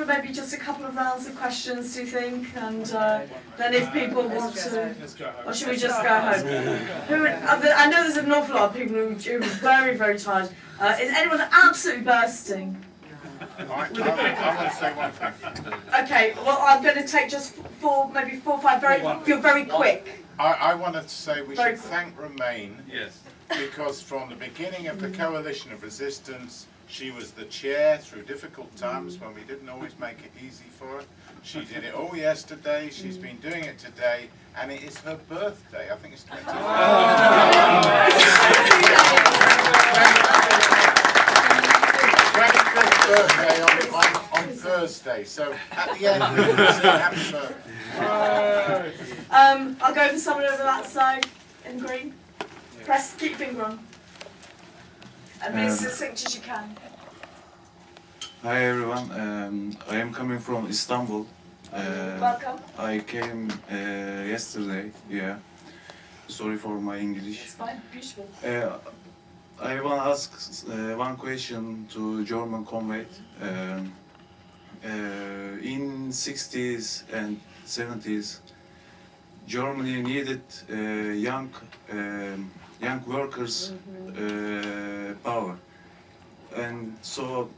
for maybe just a couple of rounds of questions, do you think? And then if people want to, or should we just go home? I know there's an awful lot of people who are very, very tired. Is anyone absolutely bursting? I want to say one thing. Okay, well I'm going to take just maybe four or five, you're very quick. I wanted to say we should thank Romaine, because from the beginning of the Coalition of Resistance, she was the chair through difficult times when we didn't always make it easy for her. She did it all yesterday, she's been doing it today, and it is her birthday. I think it's 25th. Birthday on Thursday, so at the end, happy birthday. I'll go for someone over that side in green. Press, keep your finger on. And be as succinct as you can. Hi everyone, I am coming from Istanbul. Welcome. I came yesterday, Sorry for my English. It's fine, beautiful. I want to ask one question to German comrade. In 60s and 70s, Germany needed young workers' power, and so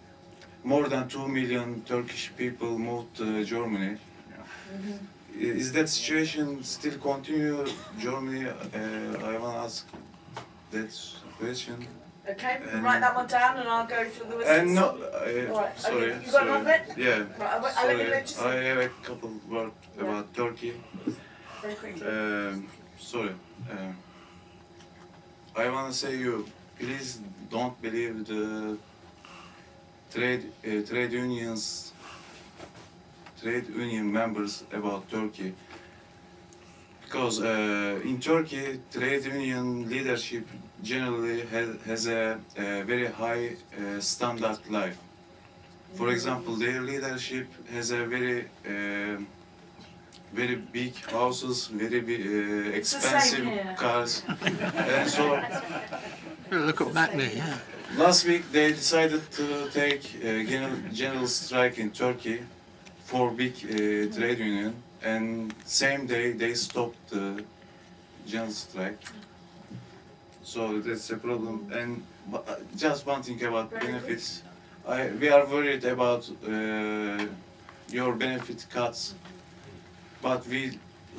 more than 2 million Turkish people moved to Germany. Is that situation still continue? Germany? I want to ask that question. Okay, write that one down, and I'll go through the list. Right, sorry. You got another bit? Yeah. Right, I have a couple words about Turkey. Very quickly. Sorry. I want to say you, please don't believe the trade union members about Turkey, because in Turkey trade union leadership generally has a very high standard life. For example, their leadership has a very big houses, very big, expensive cars, and so. Look at Matney, yeah. Last week they decided to take general strike in Turkey for big trade union, and same day they stopped the general strike. So that's a problem. And just one thing about benefits. We are worried about your benefit cuts, but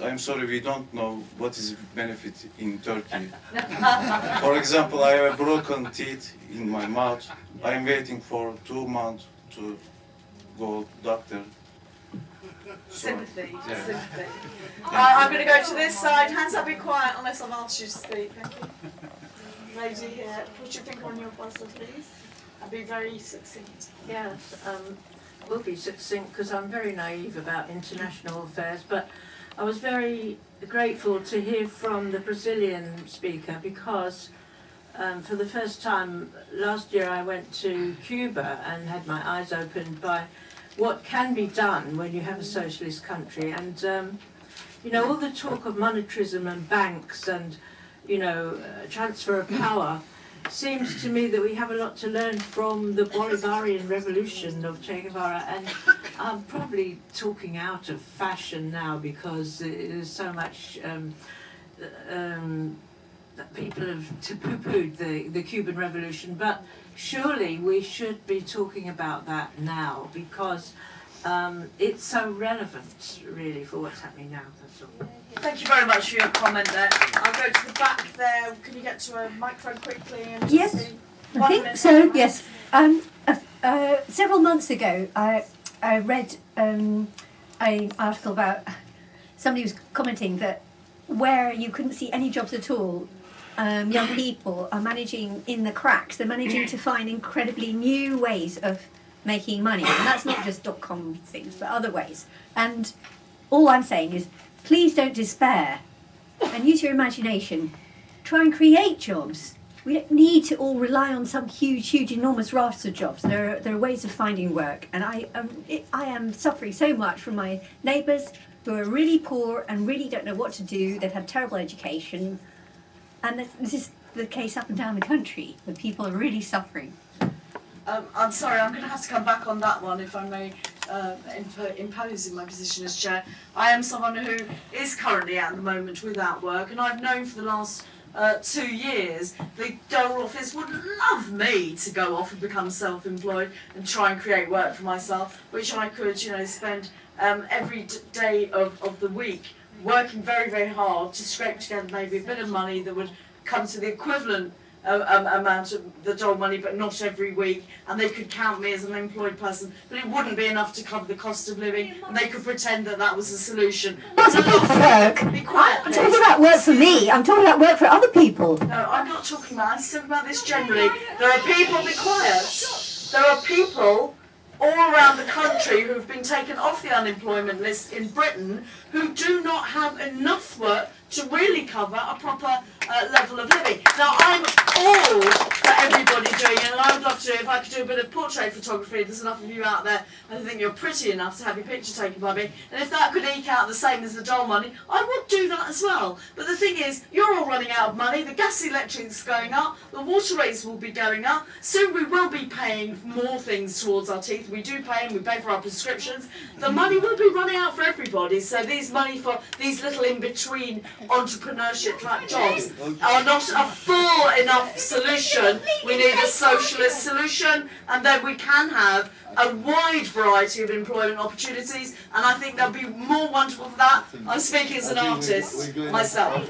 I'm sorry, we don't know what is benefit in Turkey. For example, I have a broken teeth in my mouth. I'm waiting for 2 months to go doctor. Sympathy, sympathy. I'm going to go to this side. Hands up, be quiet unless I've asked you to speak. Thank you. Lady here, put your finger on your buzzer, please. I'll be very succinct. Yes, will be succinct because I'm very naive about international affairs, but I was very grateful to hear from the Brazilian speaker because for the first time last year I went to Cuba and had my eyes opened by what can be done when you have a socialist country. And you know, all the talk of monetarism and banks and transfer of power seems to me that we have a lot to learn from the Bolivarian revolution of Che Guevara, and I'm probably talking out of fashion now because there's so much that people have poo-pooed the Cuban Revolution, but surely we should be talking about that now because it's so relevant really for what's happening now, that's all. Thank you very much for your comment there. I'll go to the back there. Can you get to a microphone quickly? And yes, I think so, yes. Several months ago I read an article about somebody was commenting that where you couldn't see any jobs at all, young people are managing in the cracks, they're managing to find incredibly new ways of making money. And that's not just .com things, but other ways. And all I'm saying is, please don't despair and use your imagination. Try and create jobs. We don't need to all rely on some huge, enormous rafts of jobs. There are ways of finding work. And I am suffering so much from my neighbours who are really poor and really don't know what to do. They've had terrible education. And this is the case up and down the country, where people are really suffering. I'm sorry, I'm going to have to come back on that one if I may impose in my position as chair. I am someone who is currently at the moment without work, and I've known for the last 2 years the Dole office would love me to go off and become self-employed and try and create work for myself, which I could, you know, spend every day of the week working very, very hard to scrape together maybe a bit of money that would come to the equivalent amount of the dole money, but not every week, and they could count me as an employed person, but it wouldn't be enough to cover the cost of living, and they could pretend that that was a solution. Not work. Be quiet, I'm talking about work for me. I'm talking about work for other people. No, I'm not talking about, I'm talking about this generally. There are people, be quiet, there are people all around the country who've been taken off the unemployment list in Britain who do not have enough work to really cover a proper level of living. Now, I'm all for everybody doing it, and I would love to, if I could do a bit of portrait photography, there's enough of you out there, I think you're pretty enough to have your picture taken by me, and if that could eke out the same as the dole money, I would do that as well. But the thing is, you're all running out of money, the gas electric's going up, the water rates will be going up, soon we will be paying more things towards our teeth, we do pay, and we pay for our prescriptions, the money will be running out for everybody, so these money for these little in-between entrepreneurship type jobs are not a full enough solution. We need a socialist solution, and then we can have a wide variety of employment opportunities, and I think that'd be more wonderful for that. I'm speaking as an artist myself.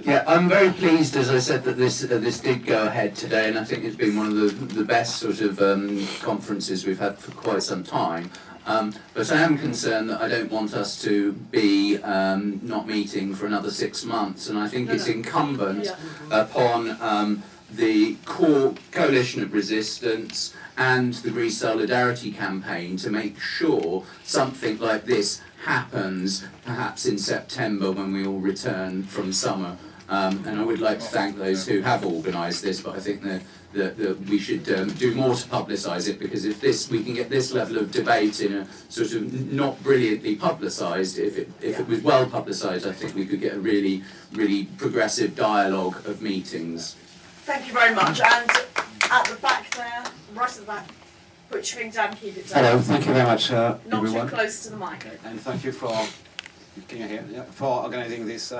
Yeah, I'm very pleased, as I said, that this did go ahead today, and I think it's been one of the best sort of conferences we've had for quite some time. But I am concerned that I don't want us to be not meeting for another 6 months, and I think it's incumbent upon the core coalition of resistance and the Greece Solidarity campaign to make sure something like this happens, perhaps in September when we all return from summer. And I would like to thank those who have organised this, but I think that we should do more to publicise it, because if we can get this level of debate in a sort of not brilliantly publicised, if it was well publicised, I think we could get a really, really progressive dialogue of meetings. Thank you very much. And at the back there, right at the back, put your thing down, keep it down. Hello, thank you very much, Not everyone. too close to the mic. And thank you for, can you hear? Yeah, for organising this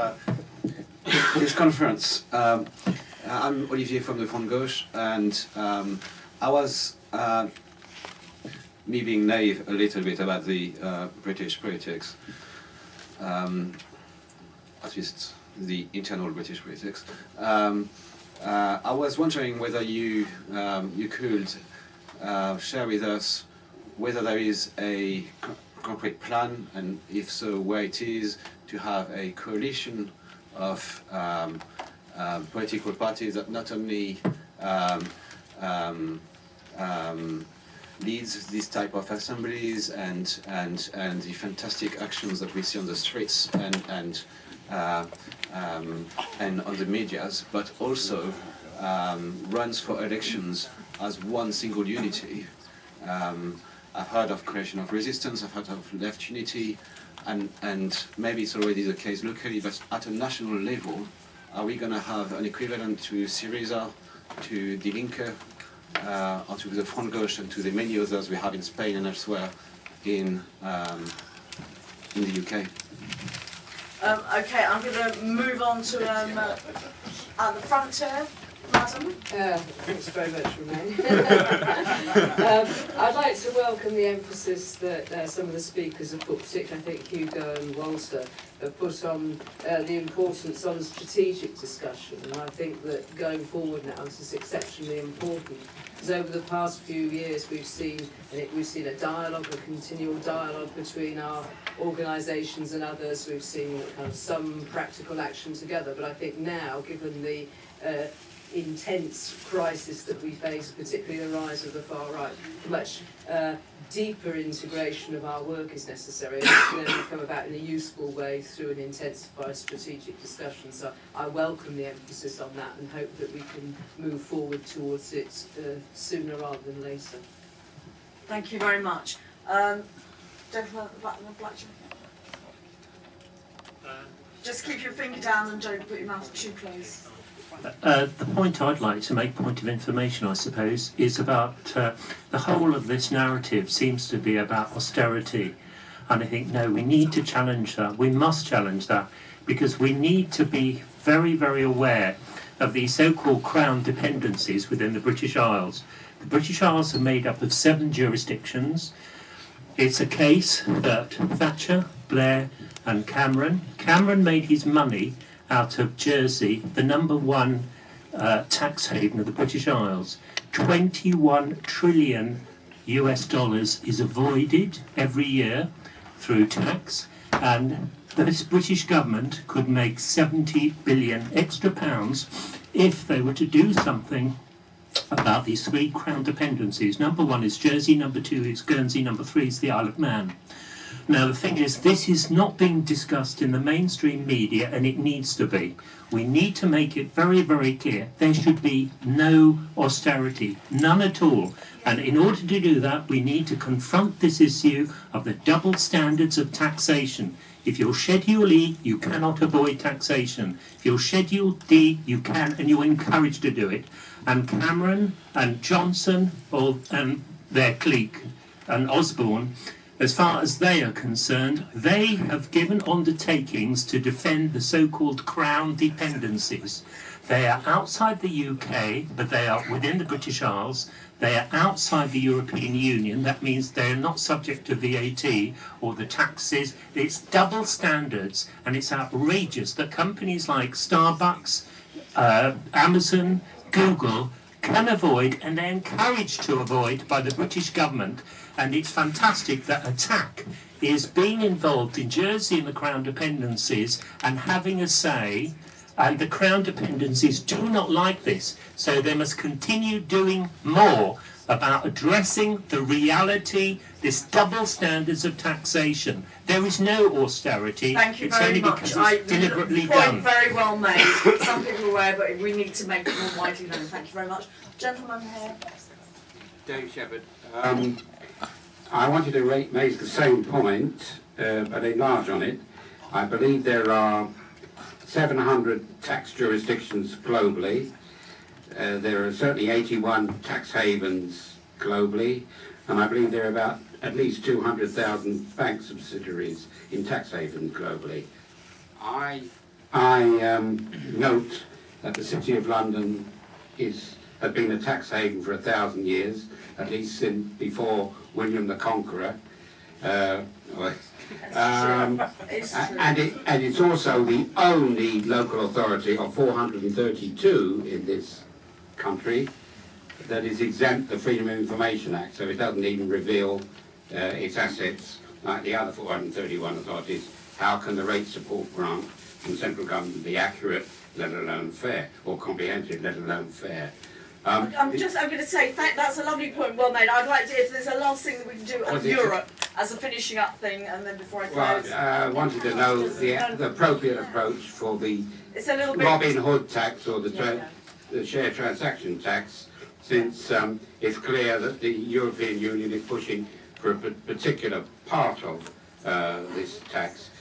this conference. I'm Olivier from the Front Gauche, and I was, me being naive a little bit about the British politics, at least the internal British politics. I was wondering whether you could share with us whether there is a concrete plan, and if so, where it is, to have a coalition of political parties that not only leads this type of assemblies and the fantastic actions that we see on the streets and on the medias, but also runs for elections as one single unity. I've heard of creation of resistance, I've heard of left unity, and maybe it's already the case locally, but at a national level, are we going to have an equivalent to Syriza, to Die Linke, or to the Front Gauche, and to the many others we have in Spain and elsewhere in the UK? Okay, I'm going to move on to at the front here, madam. Thanks very much, Romain. I'd like to welcome the emphasis that some of the speakers have put, particularly I think Hugo and Walter, have put on the importance on strategic discussion. And I think that going forward now this is exceptionally important, because over the past few years we've seen a dialogue, a continual dialogue between our organisations and others. We've seen kind of some practical action together, but I think now, given the intense crisis that we face, particularly the rise of the far right, much deeper integration of our work is necessary, and it can only come about in a useful way through an intensified strategic discussion. So I welcome the emphasis on that and hope that we can move forward towards it sooner rather than later. Thank you very much. Gentleman at the back in the black jacket. Just keep your finger down and don't put your mouth too close. The point I'd like to make, point of information I suppose, is about the whole of this narrative seems to be about austerity. And I think, no, we need to challenge that. We must challenge that because we need to be very, very aware of the so-called crown dependencies within the British Isles. The British Isles are made up of 7 jurisdictions. It's a case that Thatcher, Blair and Cameron made his money out of Jersey, the #1 tax haven of the British Isles. $21 trillion is avoided every year through tax, and this British government could make 70 billion extra pounds if they were to do something about these 3 crown dependencies. #1 is Jersey, #2 is Guernsey, #3 is the Isle of Man. Now the thing is, this is not being discussed in the mainstream media, and it needs to be. We need to make it very, very clear. There should be no austerity, none at all. And in order to do that, we need to confront this issue of the double standards of taxation. If you're Schedule E, you cannot avoid taxation. If you're Schedule D, you can, and you're encouraged to do it. And Cameron and Johnson, and their clique, and Osborne, as far as they are concerned, they have given undertakings to defend the so-called crown dependencies. They are outside the UK, but they are within the British Isles. They are outside the European Union. That means they are not subject to VAT or the taxes. It's double standards, and it's outrageous that companies like Starbucks, Amazon, Google can avoid, and they're encouraged to avoid by the British government. And it's fantastic that ATTAC is being involved in Jersey and the Crown dependencies and having a say, and the Crown dependencies do not like this. So they must continue doing more about addressing the reality, this double standards of taxation. There is no austerity. Thank you it's very only much. because it's deliberately Point done. very well made. Some people are aware, but we need to make it more widely known. Thank you very much. Gentleman here. Dave Shepherd. I wanted to raise the same point, but enlarge on it. I believe there are 700 tax jurisdictions globally. There are certainly 81 tax havens globally, and I believe there are about at least 200,000 bank subsidiaries in tax havens globally. I note that the City of London has been a tax haven for 1,000 years, at least since before William the Conqueror. And it's also the only local authority of 432 in this country that is exempt the Freedom of Information Act, so it doesn't even reveal its assets like the other 431 authorities. How can the rate support grant from central government be accurate, let alone fair, or comprehensive, let alone fair? I'm going to say that's a lovely point, well made. I'd like to, if there's a last thing that we can do on Europe as a finishing up thing, and then before I close. I wanted to know the appropriate approach for the Robin Hood tax or the share transaction tax, since it's clear that the European Union is pushing for a particular part of this tax.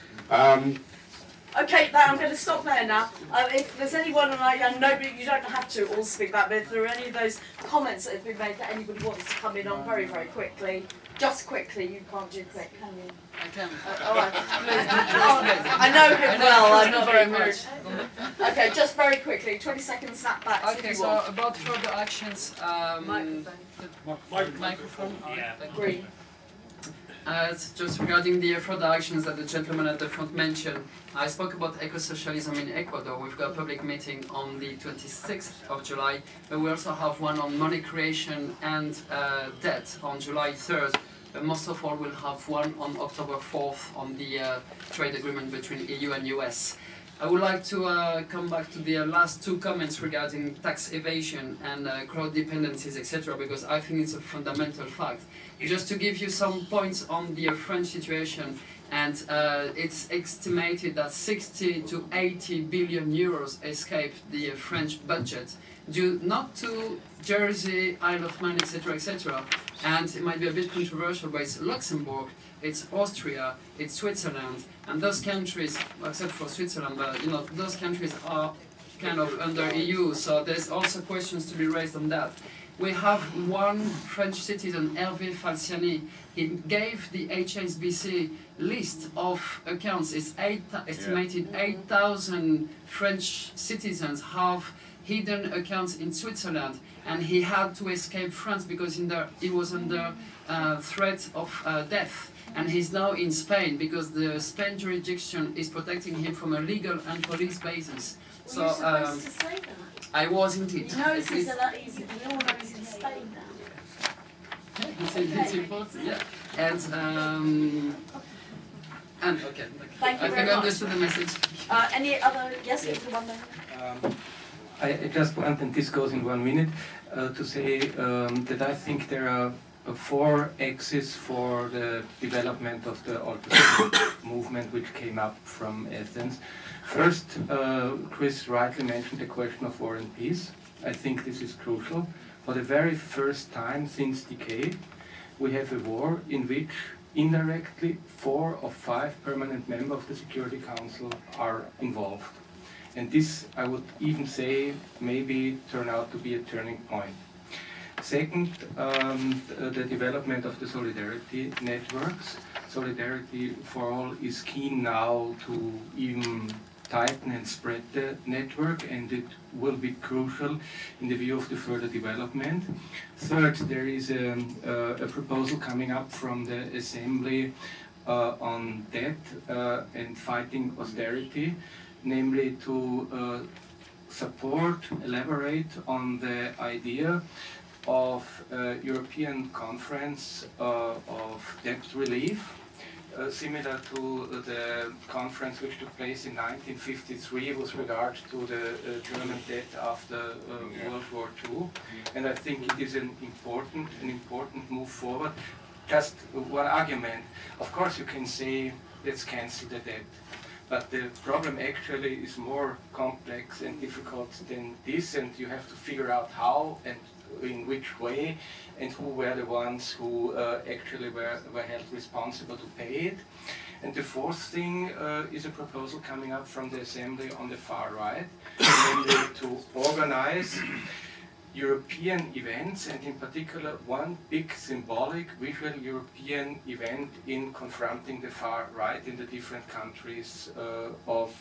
Okay, I'm going to stop there now. If there's anyone, and nobody, you don't have to all speak back, but if there are any of those comments that have been made that anybody wants to come in on very, very quickly, just quickly, you can't do quick, can you? I can. All right. I know him well, I'm not very rude. Okay, just very quickly, 20 seconds snap back. Okay, so about further actions, microphone? Yeah. Green. It's just regarding the further actions that the gentleman at the front mentioned. I spoke about eco-socialism in Ecuador. We've got a public meeting on the 26th of July, but we also have one on money creation and debt on July 3rd. But most of all, we'll have one on October 4th on the trade agreement between EU and US. I would like to come back to the last 2 comments regarding tax evasion and crowd dependencies, etc., because I think it's a fundamental fact. Just to give you some points on the French situation, and it's estimated that 60 to 80 billion euros escaped the French budget due not to Jersey, Isle of Man, etc., etc. And it might be a bit controversial, but it's Luxembourg, it's Austria, it's Switzerland, and those countries, except for Switzerland, but those countries are kind of under EU, so there's also questions to be raised on that. We have one French citizen, Hervé Falciani. He gave the HSBC list of accounts. It's estimated 8,000 French citizens have hidden accounts in Switzerland, and he had to escape France because he was under threat of death. And he's now in Spain because the Spain jurisdiction is protecting him from a legal and police basis. Were you supposed to say that? I was indeed. You know, this is a lot easier. We all know he's in Spain now. It's important, yeah. And okay. Thank you I very think I much. understood the message. Any other? Yes, it's the one there. I just want, and this goes in 1 minute, to say that I think there are 4 axes for the development of the alternative movement which came up from Athens. First, Chris rightly mentioned the question of war and peace. I think this is crucial. For the very first time since decade, we have a war in which indirectly 4 of 5 permanent members of the Security Council are involved. And this, I would even say, maybe turn out to be a turning point. Second, the development of the solidarity networks. Solidarity for All is keen now to even tighten and spread the network, and it will be crucial in the view of the further development. Third, there is a proposal coming up from the Assembly on debt and fighting austerity, namely to support, elaborate on the idea of a European conference of debt relief, similar to the conference which took place in 1953 with regard to the German debt after World War II. And I think it is an important move forward. Just one argument. Of course you can say, let's cancel the debt. But the problem actually is more complex and difficult than this, and you have to figure out how and in which way, and who were the ones who actually were held responsible to pay it. And the fourth thing is a proposal coming up from the Assembly on the far right, namely to organize European events, and in particular one big symbolic visual European event in confronting the far right in the different countries of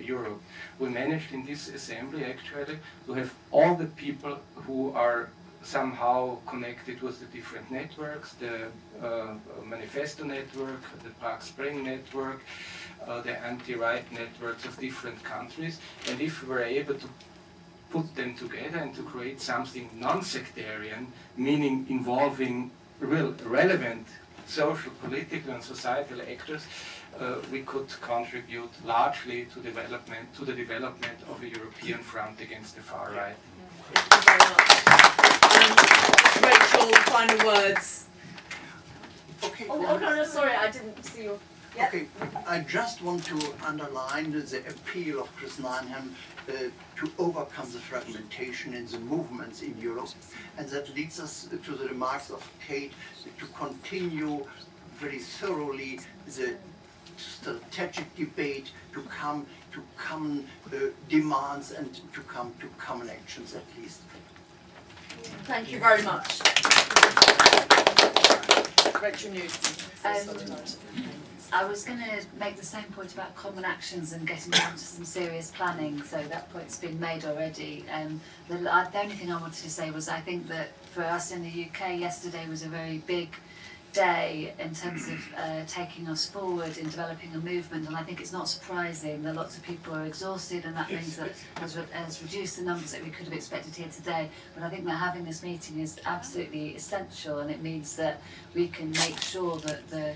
Europe. We managed in this assembly actually to have all the people who are somehow connected with the different networks, the Manifesto network, the Prague Spring network, the anti-right networks of different countries, and if we were able to put them together and to create something non-sectarian, meaning involving real relevant social, political and societal actors, we could contribute largely to the development of a European front against the far right. Thank you very much. Rachel, final words. Okay. Oh, no, sorry, I didn't see your... Yeah. Okay, I just want to underline the appeal of Chris Ninehan to overcome the fragmentation in the movements in Europe, and that leads us to the remarks of Kate to continue very thoroughly the strategic debate, to come to common demands and to come to common actions at least. Thank you very much. Rachel Newton. I was going to make the same point about common actions and getting down to some serious planning, so that point's been made already. The only thing I wanted to say was I think that for us in the UK, yesterday was a very big day in terms of taking us forward in developing a movement, and I think it's not surprising that lots of people are exhausted, and that means that has reduced the numbers that we could have expected here today. But I think that having this meeting is absolutely essential, and it means that we can make sure that the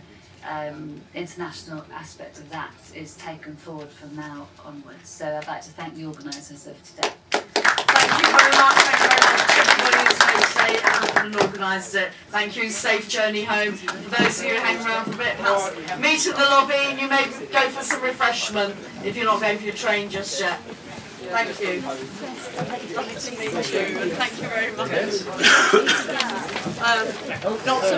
international aspect of that is taken forward from now onwards. So I'd like to thank the organisers of today. Thank you very much. Thank you very much to everybody who's made today and organised it. Thank you. Safe journey home. For those of you who hang around for a bit, perhaps meet at the lobby and you may go for some refreshment if you're not going for your train just yet. Thank you. Lovely to meet you, and thank you very much. Not so